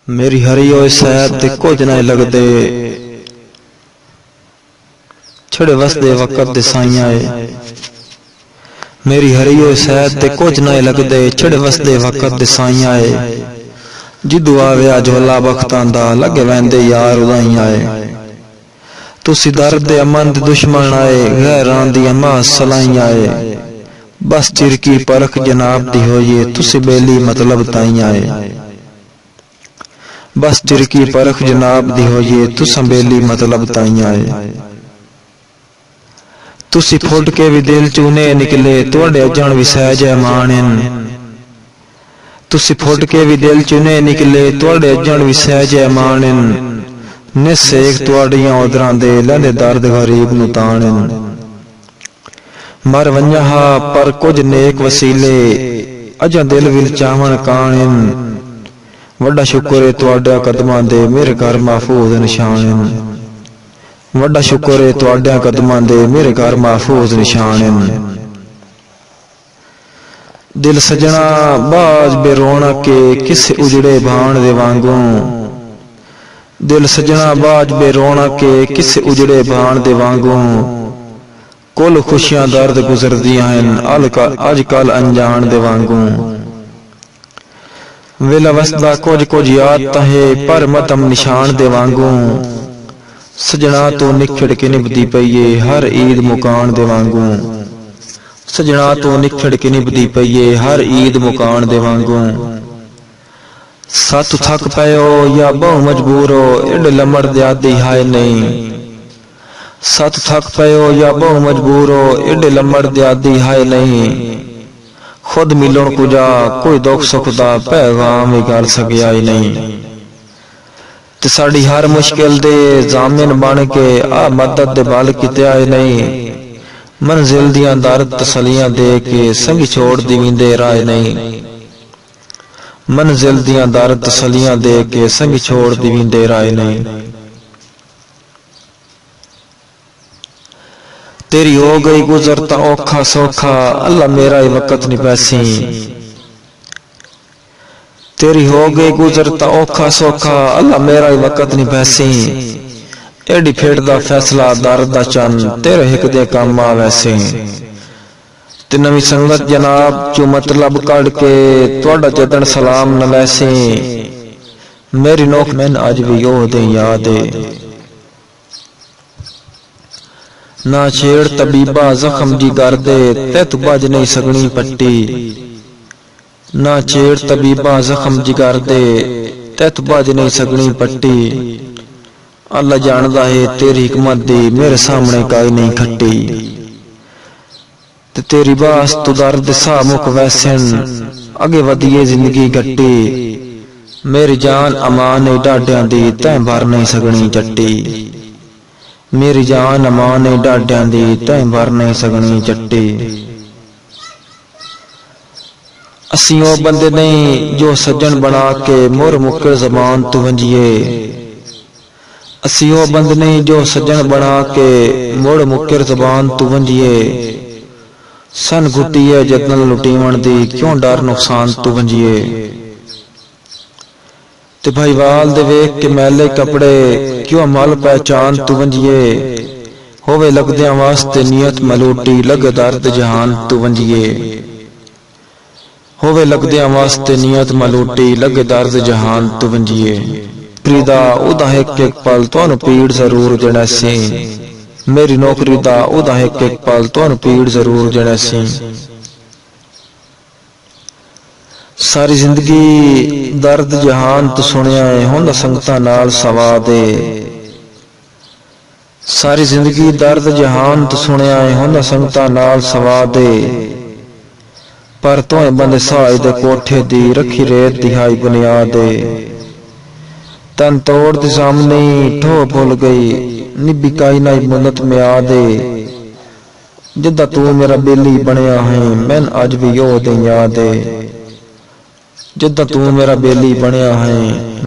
मेरी हरी होए सैद ते कुछ ना लगदे, छड़े वसदे वक्त दे साइयां ए। मेरी हरी होए सैद ते कुछ ना लगदे, छड़े वसदे वक्त दे साइयां ए। जिदू आवे झोला बख्तां दा लगे वैंदे यार उदाइयां ए। तुसी दर्द दे अमन दे दुश्मन आए, गैरां दी अम्मा सलाइयां ए। बस चिरकी परख जनाब दी होइए, तुसी बेली मतलब ताइयां ए। बस चिरकी परख जनाब दी होइए, तुसां बेली मतलब ताइयां ए। तुसी फुट के भी दिल चूने निकले, तुहाडे अजण भी सहज मान। तुसी फुट के भी दिल चूने निकले, तुहाडे अजण भी सहज मान। निसेक तुहाडियां उदरां दे लैंदे दर्द गरीब नूं ताण। मर वंजा पर कुछ नेक वसीले, अजां दिल विल चावण काण। वड्डा शुक्र है तुहाडे कदमां दे, मेरे घर महफूज निशान। वड्डा शुक्र है तुहाडे कदमां दे, मेरे घर महफूज निशान। दिल सजना बाज बेरोना के, किसे उजड़े भाण दे वांगू। दिल सजना बाज बेरोना के, किसे उजड़े भाण दे वांगू। कुल खुशियां दर्द गुजरदियां हैं, अजकल अनजान दे वांगू। वेला वसदा कुछ कुछ याद तहे, पर मतम निशान दे वांगू। सजना तो निखड़ के निभदी पईए, हर ईद मुकान दे वांगू। सजना तो निखड़ के निभदी पईए, हर ईद मुकान दे वांगू। सत थक पयो या बहु मजबूर हो, एड लमड़ दयादी हाय नहीं। सत थक पयो या बहु मजबूर हो, एड लमड़ दयादी हाय नहीं। खुद मिलन कुजा कोई दुख सुख दा पैगाम ही कर सकिया ही नहीं। ते साड़ी हर मुश्किल दे जामिन बन के आ मदद दे बल कित्या ही नहीं। मंजिल दियां दर तसलियां दे के संगी छोड़ दीविंदे राह नहीं। मंजिल दियां दर तसलियां दे के संगी छोड़ दीविंदे राह नहीं। तेरी हो गई गुजरता औखा सौखा, अल्लाह मेरा ही वक्त नहीं पैसी। तेरी हो गई गुजरता औखा सौखा, अल्लाह मेरा ही वक्त नहीं पैसी। एडी फेड़ दा फैसला दर्द दा चन, तेरे हिक दे काम आ वैसे। ते नवी संगत जनाब चो मतलब कड़ के, तुहाडा जदन सलाम न वैसे। मेरी नोक मैन अज भी ओह दे याद है। ना छेड़ तबीबा जख्म जिगर दे, तैत बज नहीं सकनी पट्टी। ना छेड़ तबीबा जख्म जिगर दे, तैत बज नहीं सकनी पट्टी। अल्लाह जानदा है तेरी हिकमत दी, मेरे सामने काई नहीं खट्टी। ते तेरी बास तू दर्द सा मुक वैसन, अगे वधिए जिंदगी गट्टी। मेरी जान अमान नहीं डाडियां दी, तैं भर नहीं सकनी चट्टी। मेरी जान अमान नहीं डाडियां दी, तैं भर नहीं सकनी चट्टी। असीं ओ बंदे नहीं जो सज्जन बना के, मुर मुकर जबान तू वंजिए। असीं ओ बंदे नहीं जो सज्जन बना के, मुड़ मुकर जबान तू वंजिए। सन घुट्टिए जतन लुटीवण दी, क्यों डर नुकसान तू वंजिए। ते भाईवाल दे वेख के मैले कपड़े, क्यों मल पहचान तू वंजिए। होवे लगदियां वास्ते नियत मलूटी, लगे दर्द जहान तू वंजिए। होवे लगदियां वास्ते नियत मलूटी, लगे दर्द जहान तू वंजिए। प्रीदा उदा एक एक पल तुहानू पीड़ जरूर जणैसी। मेरी नौकरी दा उदा एक एक पल तुहानू पीड़ जरूर जणैसी। सारी जिंदगी दर्द जहान तू सुनिया है, हुंदा संगतां नाल सवाद है। सारी जिंदगी दर्द जहान तू सुनिया है, हुंदा संगतां नाल सवाद है। पर तोए बंदे साए दे कोठे दी, रखी रेत दी हाई बुनियाद है। तन तोड़ दी सामने ठो भुल गई, निभी काई नाई मुन्नत म्याद है। जिद्दा तू मेरा बेली बनिया है, मैन अज भी ओ दे याद है। जिद्दा तू मेरा बेली बनिया है,